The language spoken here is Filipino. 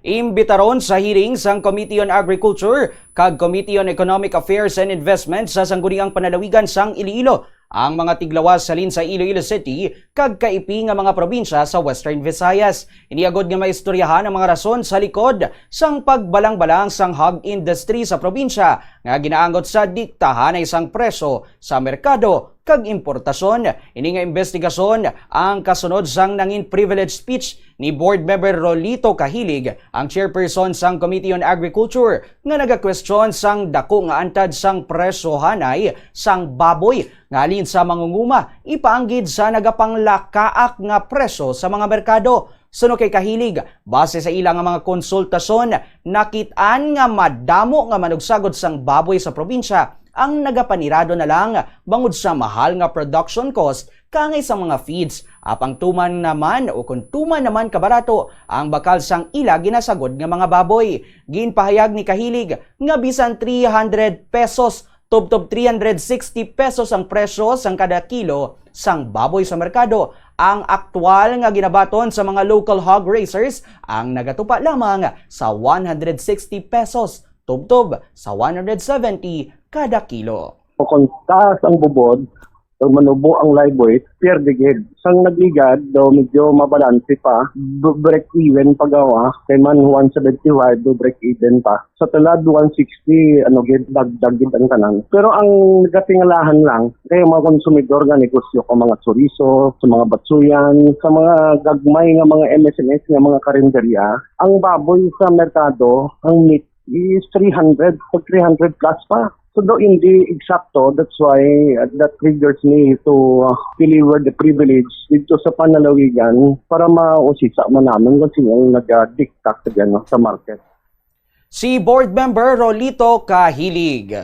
Imbitaron sa hearing sang Committee on Agriculture kag Committee on Economic Affairs and Investment sa sangguniang panalawigan sang Iloilo ang mga tiglawas salin sa Iloilo City kag kaipi nga mga probinsya sa Western Visayas. Iniagod nga maistoryahan ang mga rason sa likod sang pagbalang-balang sang hog industry sa probinsya nga ginaangot sa diktahan na isang preso sa merkado kag importasyon. Ini nga investigasyon ang kasunod sang nangin privilege speech ni Board Member Rolito Kahilig, ang chairperson sang Committee on Agriculture, nga nagakwestiyon sang dako nga antad sang preso hanay sang baboy nga alin sa mangunguma ipaanggid sa nagapanglakaak nga preso sa mga merkado. Suno kay Kahilig, base sa ilang mga konsultasyon, nakit-an nga madamo nga manugsagod sang baboy sa probinsya ang nagapanirado na lang bangod sa mahal nga production cost kangay sa mga feeds. Apang tuman naman o kung tuman naman kabarato ang bakal sang ila ginasagod nga mga baboy. Ginpahayag ni Kahilig nga bisan 300 pesos tubtob 360 pesos ang presyo sang kada kilo sang baboy sa merkado. Ang aktwal nga ginabaton sa mga local hog raisers ang nagatupa lamang sa 160 pesos tubtob sa 170 kada kilo. Kung taas ang bubod, o manubo ang live weight, per digid. Sang nagligad, daw medyo mabalansi pa, break even pagawa, kay man 175, do break even pa. Sa talad, 160, dagdagid ang tanan. Pero ang nagatingalahan lang, kay mga konsumidor nga negosyo ko mga chorizo, sa mga batsuyan, sa mga gagmay nga mga MSMS nga mga karinderya, ang baboy sa merkado, ang meat is 300, 300 plus pa. So though hindi exacto, that's why that triggers me to deliver the privilege dito sa panalawigan para mausisa man namin kung sino ang nag-dictate sa market. Si Board Member Rolito Kahilig.